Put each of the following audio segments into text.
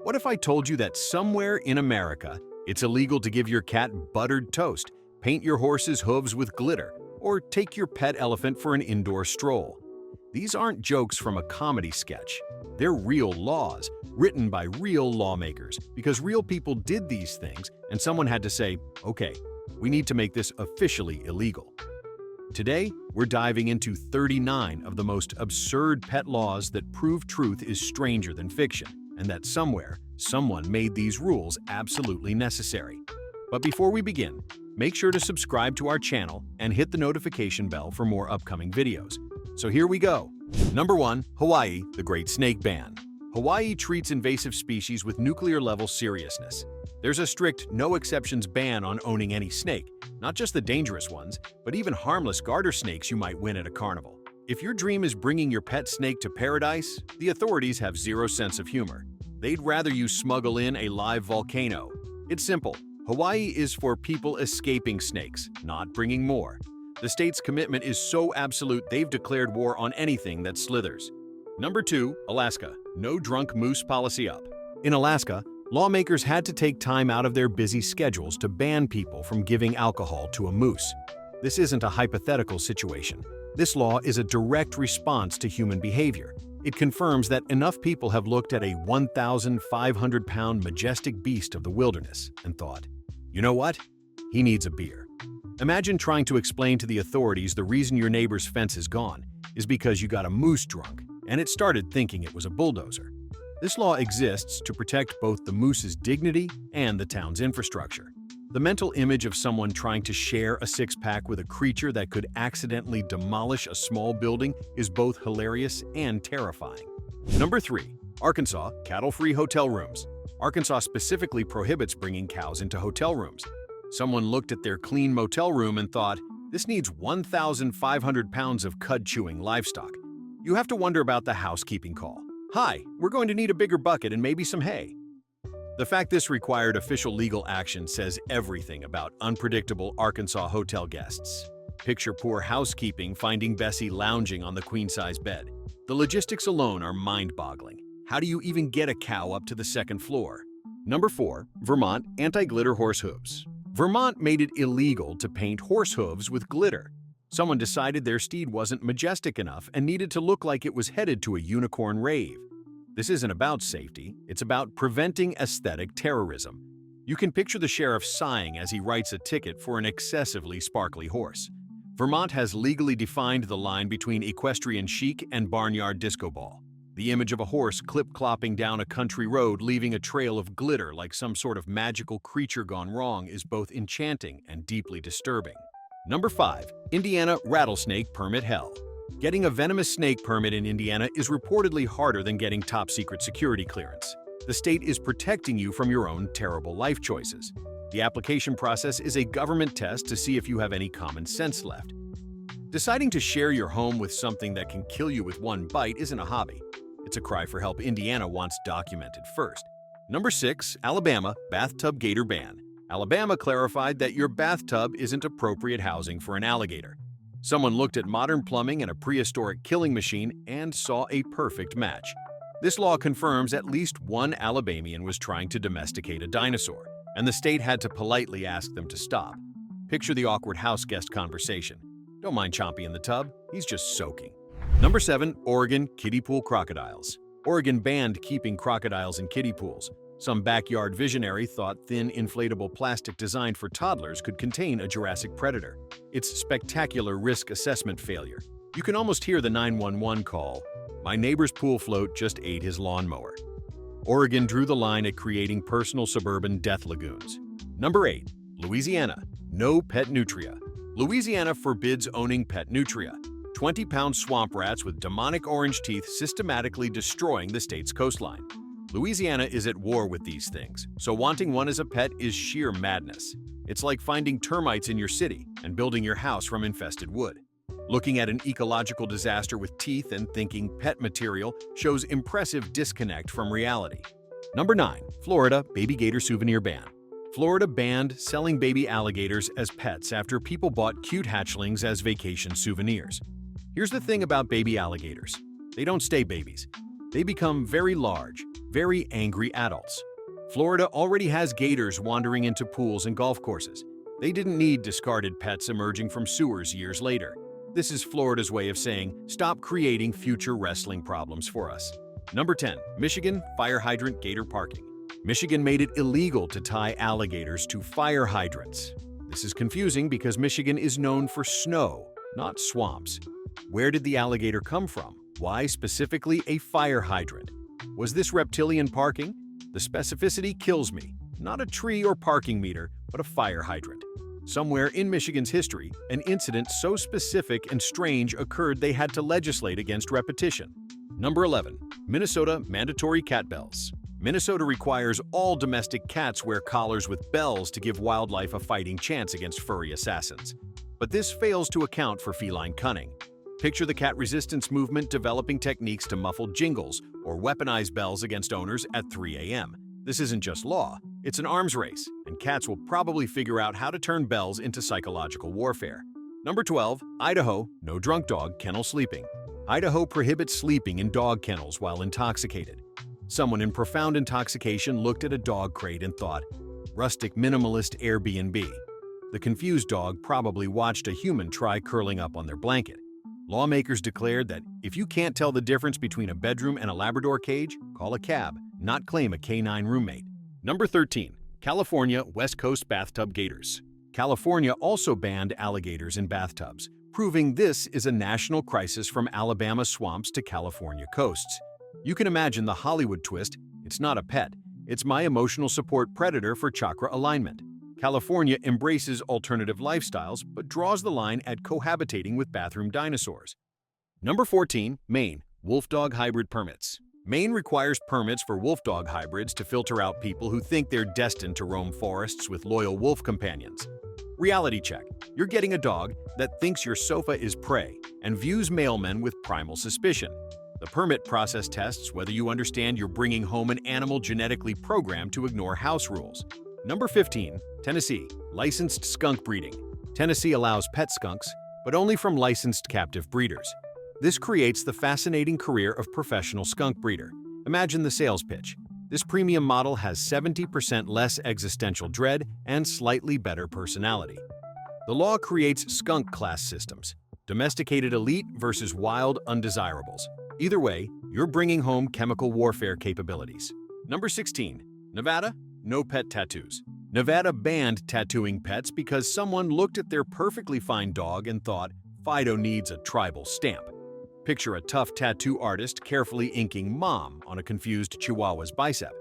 What if I told you that somewhere in America, it's illegal to give your cat buttered toast, paint your horse's hooves with glitter, or take your pet elephant for an indoor stroll? These aren't jokes from a comedy sketch. They're real laws, written by real lawmakers, because real people did these things and someone had to say, okay, we need to make this officially illegal. Today, we're diving into 39 of the most absurd pet laws that prove truth is stranger than fiction, and that somewhere, someone made these rules absolutely necessary. But before we begin, make sure to subscribe to our channel and hit the notification bell for more upcoming videos. So here we go. Number 1. Hawaii, the Great Snake Ban. Hawaii treats invasive species with nuclear-level seriousness. There's a strict no-exceptions ban on owning any snake, not just the dangerous ones, but even harmless garter snakes you might win at a carnival. If your dream is bringing your pet snake to paradise, the authorities have zero sense of humor. They'd rather you smuggle in a live volcano. It's simple. Hawaii is for people escaping snakes, not bringing more. The state's commitment is so absolute they've declared war on anything that slithers. Number 2. Alaska. No drunk moose policy up. In Alaska, lawmakers had to take time out of their busy schedules to ban people from giving alcohol to a moose. This isn't a hypothetical situation. This law is a direct response to human behavior. It confirms that enough people have looked at a 1,500-pound majestic beast of the wilderness and thought, you know what? He needs a beer. Imagine trying to explain to the authorities the reason your neighbor's fence is gone is because you got a moose drunk, and it started thinking it was a bulldozer. This law exists to protect both the moose's dignity and the town's infrastructure. The mental image of someone trying to share a six-pack with a creature that could accidentally demolish a small building is both hilarious and terrifying. Number 3. Arkansas, cattle-free hotel rooms. Arkansas specifically prohibits bringing cows into hotel rooms. Someone looked at their clean motel room and thought, this needs 1,500 pounds of cud-chewing livestock. You have to wonder about the housekeeping call. Hi, we're going to need a bigger bucket and maybe some hay. The fact this required official legal action says everything about unpredictable Arkansas hotel guests. Picture poor housekeeping finding Bessie lounging on the queen-size bed. The logistics alone are mind-boggling. How do you even get a cow up to the second floor? Number 4. Vermont, anti-glitter horse hooves. Vermont made it illegal to paint horse hooves with glitter. Someone decided their steed wasn't majestic enough and needed to look like it was headed to a unicorn rave. This isn't about safety, it's about preventing aesthetic terrorism. You can picture the sheriff sighing as he writes a ticket for an excessively sparkly horse. Vermont has legally defined the line between equestrian chic and barnyard disco ball. The image of a horse clip-clopping down a country road leaving a trail of glitter like some sort of magical creature gone wrong is both enchanting and deeply disturbing. Number 5. Indiana rattlesnake permit hell. Getting a venomous snake permit in Indiana is reportedly harder than getting top-secret security clearance. The state is protecting you from your own terrible life choices. The application process is a government test to see if you have any common sense left. Deciding to share your home with something that can kill you with one bite isn't a hobby. It's a cry for help Indiana wants documented first. Number 6. Alabama, bathtub gator ban. Alabama clarified that your bathtub isn't appropriate housing for an alligator. Someone looked at modern plumbing and a prehistoric killing machine and saw a perfect match. This law confirms at least one Alabamian was trying to domesticate a dinosaur, and the state had to politely ask them to stop. Picture the awkward house guest conversation. Don't mind Chompy in the tub, he's just soaking. Number 7. Oregon, kiddie pool crocodiles. Oregon banned keeping crocodiles in kiddie pools. Some backyard visionary thought thin, inflatable plastic designed for toddlers could contain a Jurassic predator. It's spectacular risk assessment failure. You can almost hear the 911 call, "My neighbor's pool float just ate his lawnmower." Oregon drew the line at creating personal suburban death lagoons. Number 8. Louisiana, no pet nutria. Louisiana forbids owning pet nutria. 20-pound swamp rats with demonic orange teeth systematically destroying the state's coastline. Louisiana is at war with these things, so wanting one as a pet is sheer madness. It's like finding termites in your city and building your house from infested wood. Looking at an ecological disaster with teeth and thinking pet material shows impressive disconnect from reality. Number 9. Florida, baby gator souvenir ban. Florida banned selling baby alligators as pets after people bought cute hatchlings as vacation souvenirs. Here's the thing about baby alligators. They don't stay babies. They become very large. very angry adults. Florida already has gators wandering into pools and golf courses. They didn't need discarded pets emerging from sewers years later. This is Florida's way of saying, stop creating future wrestling problems for us. Number 10. Michigan fire hydrant gator parking. Michigan made it illegal to tie alligators to fire hydrants. This is confusing because Michigan is known for snow, not swamps. Where did the alligator come from? Why specifically a fire hydrant? Was this reptilian parking? The specificity kills me. Not a tree or parking meter, but a fire hydrant. Somewhere in Michigan's history, an incident so specific and strange occurred they had to legislate against repetition. Number 11. Minnesota mandatory cat bells. Minnesota requires all domestic cats wear collars with bells to give wildlife a fighting chance against furry assassins. But this fails to account for feline cunning. Picture the cat resistance movement developing techniques to muffle jingles or weaponize bells against owners at 3 a.m. This isn't just law, it's an arms race, and cats will probably figure out how to turn bells into psychological warfare. Number 12. Idaho, no drunk dog kennel sleeping. Idaho prohibits sleeping in dog kennels while intoxicated. Someone in profound intoxication looked at a dog crate and thought, rustic minimalist Airbnb. The confused dog probably watched a human try curling up on their blanket. Lawmakers declared that if you can't tell the difference between a bedroom and a Labrador cage, call a cab, not claim a canine roommate. Number 13. California West Coast bathtub gators. California also banned alligators in bathtubs, proving this is a national crisis from Alabama swamps to California coasts. You can imagine the Hollywood twist. It's not a pet, it's my emotional support predator for chakra alignment. California embraces alternative lifestyles but draws the line at cohabitating with bathroom dinosaurs. Number 14. Maine wolf-dog hybrid permits. Maine requires permits for wolf-dog hybrids to filter out people who think they're destined to roam forests with loyal wolf companions. Reality check. You're getting a dog that thinks your sofa is prey and views mailmen with primal suspicion. The permit process tests whether you understand you're bringing home an animal genetically programmed to ignore house rules. Number 15. Tennessee licensed skunk breeding. Tennessee allows pet skunks, but only from licensed captive breeders. This creates the fascinating career of professional skunk breeder. Imagine the sales pitch. This premium model has 70% less existential dread and slightly better personality. The law creates skunk class systems, domesticated elite versus wild undesirables. Either way, you're bringing home chemical warfare capabilities. Number 16. Nevada, no pet tattoos. Nevada banned tattooing pets because someone looked at their perfectly fine dog and thought, Fido needs a tribal stamp. Picture a tough tattoo artist carefully inking "Mom" on a confused Chihuahua's bicep.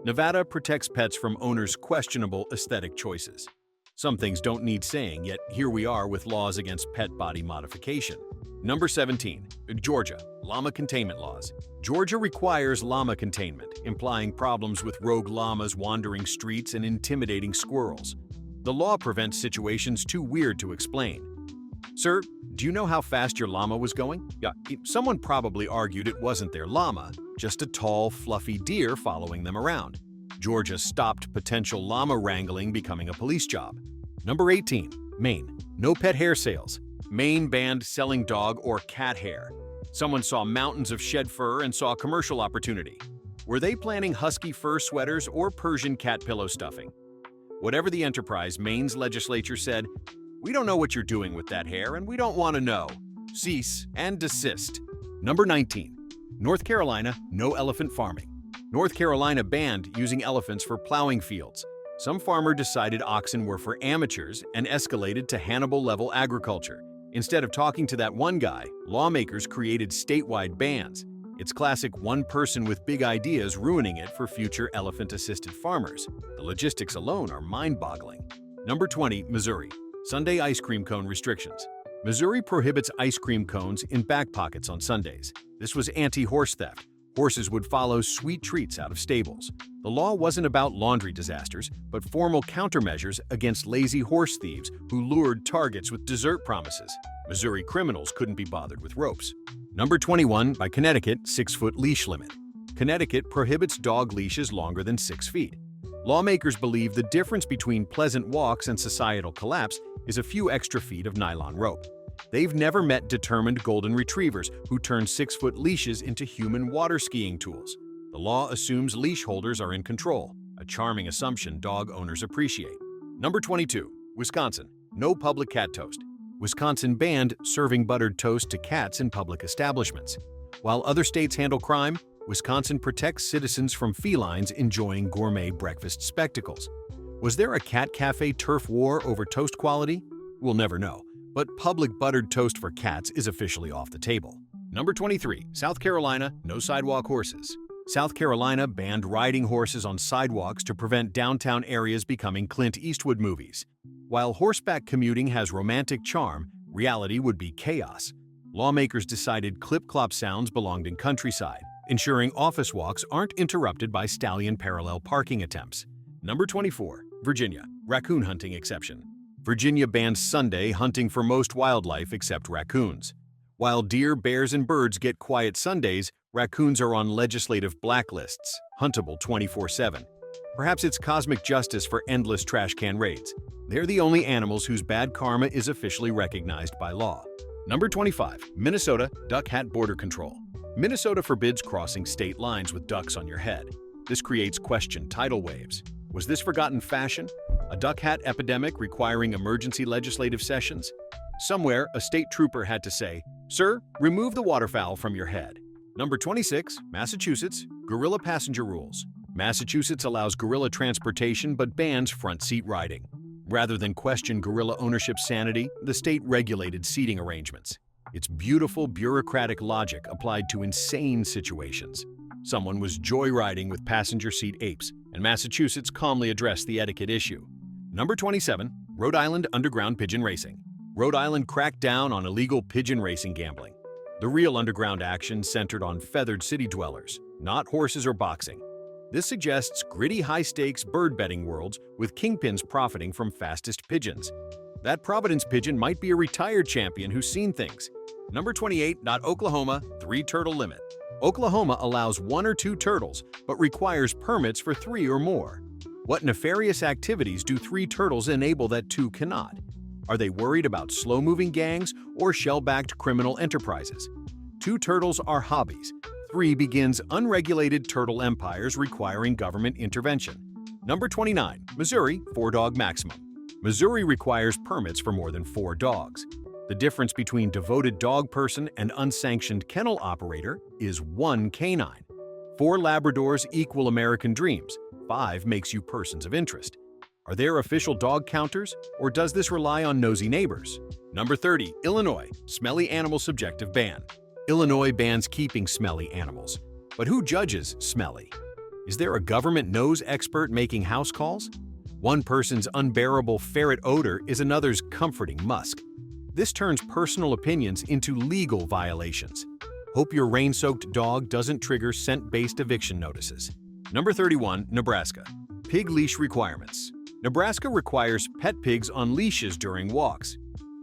Nevada protects pets from owners' questionable aesthetic choices. Some things don't need saying, yet here we are with laws against pet body modification. Number 17. Georgia, llama containment laws. Georgia requires llama containment, implying problems with rogue llamas wandering streets and intimidating squirrels. The law prevents situations too weird to explain. Sir, do you know how fast your llama was going? Yeah, someone probably argued it wasn't their llama, just a tall, fluffy deer following them around. Georgia stopped potential llama wrangling becoming a police job. Number 18. Maine, no pet hair sales. Maine banned selling dog or cat hair. Someone saw mountains of shed fur and saw commercial opportunity. Were they planning husky fur sweaters or Persian cat pillow stuffing? Whatever the enterprise, Maine's legislature said, "We don't know what you're doing with that hair and we don't want to know. Cease and desist." Number 19. North Carolina, no elephant farming. North Carolina banned using elephants for plowing fields. Some farmer decided oxen were for amateurs and escalated to Hannibal-level agriculture. Instead of talking to that one guy, lawmakers created statewide bans. It's classic one person with big ideas ruining it for future elephant-assisted farmers. The logistics alone are mind-boggling. Number 20. Missouri, Sunday ice cream cone restrictions. Missouri prohibits ice cream cones in back pockets on Sundays. This was anti-horse theft. Horses would follow sweet treats out of stables. The law wasn't about laundry disasters, but formal countermeasures against lazy horse thieves who lured targets with dessert promises. Missouri criminals couldn't be bothered with ropes. Number 21. By Connecticut, 6-foot leash limit. Connecticut prohibits dog leashes longer than 6 feet. Lawmakers believe the difference between pleasant walks and societal collapse is a few extra feet of nylon rope. They've never met determined golden retrievers who turn 6-foot leashes into human water skiing tools. The law assumes leash holders are in control, a charming assumption dog owners appreciate. Number 22. Wisconsin. No public cat toast. Wisconsin banned serving buttered toast to cats in public establishments. While other states handle crime, Wisconsin protects citizens from felines enjoying gourmet breakfast spectacles. Was there a cat cafe turf war over toast quality? We'll never know, but public buttered toast for cats is officially off the table. Number 23. South Carolina. No sidewalk horses. South Carolina banned riding horses on sidewalks to prevent downtown areas becoming Clint Eastwood movies. While horseback commuting has romantic charm, reality would be chaos. Lawmakers decided clip-clop sounds belonged in countryside, ensuring office walks aren't interrupted by stallion parallel parking attempts. Number 24. Virginia. Raccoon hunting exception. Virginia bans Sunday hunting for most wildlife except raccoons. While deer, bears, and birds get quiet Sundays, raccoons are on legislative blacklists, huntable 24/7. Perhaps it's cosmic justice for endless trash can raids. They're the only animals whose bad karma is officially recognized by law. Number 25. Minnesota. Duck hat border control. Minnesota forbids crossing state lines with ducks on your head. This creates tidal waves. Was this forgotten fashion? A duck hat epidemic requiring emergency legislative sessions? Somewhere, a state trooper had to say, "Sir, remove the waterfowl from your head." Number 26. Massachusetts. Gorilla passenger rules. Massachusetts allows gorilla transportation but bans front seat riding. Rather than question gorilla ownership sanity, the state regulated seating arrangements. It's beautiful bureaucratic logic applied to insane situations. Someone was joyriding with passenger seat apes, and Massachusetts calmly addressed the etiquette issue. Number 27. Rhode Island underground pigeon racing. Rhode Island cracked down on illegal pigeon racing gambling. The real underground action centered on feathered city dwellers, not horses or boxing. This suggests gritty high-stakes bird betting worlds with kingpins profiting from fastest pigeons. That Providence pigeon might be a retired champion who's seen things. Number 28. Oklahoma. 3-turtle limit. Oklahoma allows 1 or 2 turtles, but requires permits for 3 or more. What nefarious activities do 3 turtles enable that 2 cannot? Are they worried about slow-moving gangs or shell-backed criminal enterprises? 2 turtles are hobbies. 3 begins unregulated turtle empires requiring government intervention. Number 29. Missouri. 4-dog maximum. Missouri requires permits for more than 4 dogs. The difference between devoted dog person and unsanctioned kennel operator is 1 canine. 4 Labradors equal American dreams. 5 makes you persons of interest. Are there official dog counters, or does this rely on nosy neighbors? Number 30. Illinois. Smelly animal subjective ban. Illinois bans keeping smelly animals. But who judges smelly? Is there a government nose expert making house calls? One person's unbearable ferret odor is another's comforting musk. This turns personal opinions into legal violations. Hope your rain-soaked dog doesn't trigger scent-based eviction notices. Number 31. Nebraska. Pig leash requirements. Nebraska requires pet pigs on leashes during walks.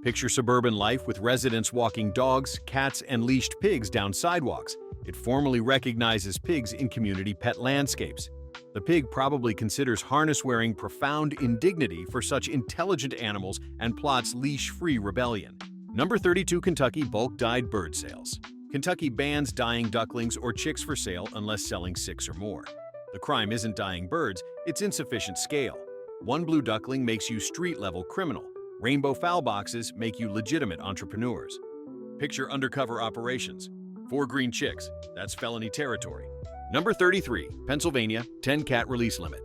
Picture suburban life with residents walking dogs, cats, and leashed pigs down sidewalks. It formally recognizes pigs in community pet landscapes. The pig probably considers harness-wearing profound indignity for such intelligent animals and plots leash-free rebellion. Number 32. Kentucky bulk dyed bird sales. Kentucky bans dyeing ducklings or chicks for sale unless selling 6 or more. The crime isn't dyeing birds, it's insufficient scale. 1 blue duckling makes you street-level criminal. Rainbow fowl boxes make you legitimate entrepreneurs. Picture undercover operations. 4 green chicks, that's felony territory. Number 33. Pennsylvania. 10-cat release limit.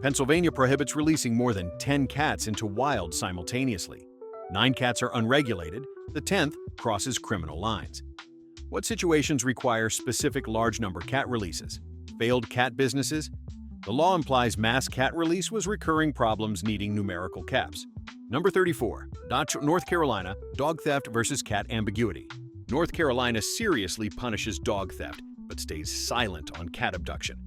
Pennsylvania prohibits releasing more than 10 cats into wild simultaneously. 9 cats are unregulated, the 10th crosses criminal lines. What situations require specific large number cat releases? Failed cat businesses? The law implies mass cat release was recurring problems needing numerical caps. Number 34. North Carolina. Dog theft versus cat ambiguity. North Carolina seriously punishes dog theft, but stays silent on cat abduction.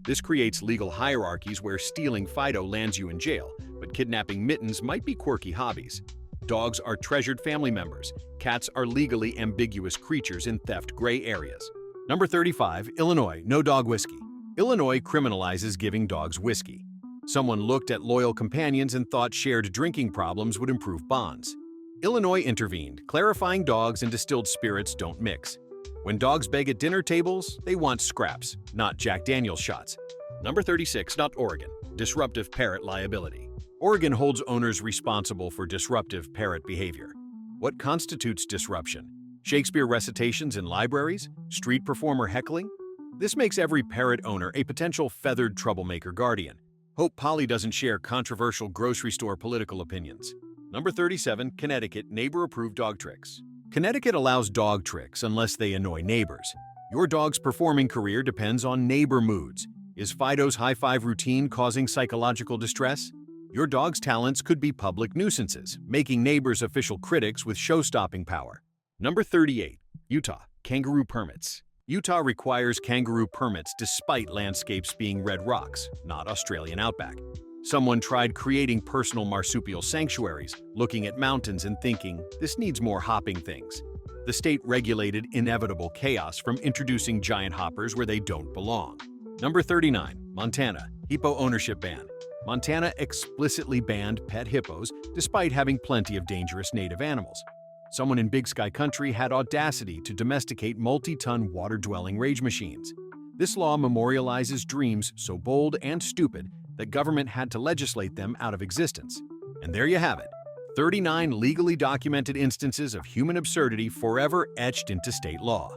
This creates legal hierarchies where stealing Fido lands you in jail, but kidnapping mittens might be quirky hobbies. Dogs are treasured family members. Cats are legally ambiguous creatures in theft gray areas. Number 35. Illinois. No dog whiskey. Illinois criminalizes giving dogs whiskey. Someone looked at loyal companions and thought shared drinking problems would improve bonds. Illinois intervened, clarifying dogs and distilled spirits don't mix. When dogs beg at dinner tables, they want scraps, not Jack Daniel's shots. Number 36, not Oregon. Disruptive parrot liability. Oregon holds owners responsible for disruptive parrot behavior. What constitutes disruption? Shakespeare recitations in libraries? Street performer heckling? This makes every parrot owner a potential feathered troublemaker guardian. Hope Polly doesn't share controversial grocery store political opinions. Number 37, Connecticut neighbor-approved dog tricks. Connecticut allows dog tricks unless they annoy neighbors. Your dog's performing career depends on neighbor moods. Is Fido's high five routine causing psychological distress? Your dog's talents could be public nuisances, making neighbors official critics with show-stopping power. Number 38, Utah kangaroo permits. Utah requires kangaroo permits despite landscapes being red rocks, not Australian outback. Someone tried creating personal marsupial sanctuaries, looking at mountains and thinking, this needs more hopping things. The state regulated inevitable chaos from introducing giant hoppers where they don't belong. Number 39, Montana, hippo ownership ban. Montana explicitly banned pet hippos despite having plenty of dangerous native animals. Someone in Big Sky Country had audacity to domesticate multi-ton water-dwelling rage machines. This law memorializes dreams so bold and stupid that government had to legislate them out of existence. And there you have it, 39 legally documented instances of human absurdity forever etched into state law.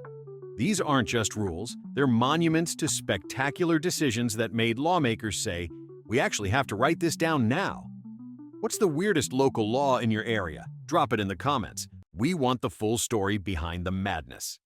These aren't just rules, they're monuments to spectacular decisions that made lawmakers say, we actually have to write this down now. What's the weirdest local law in your area? Drop it in the comments. We want the full story behind the madness.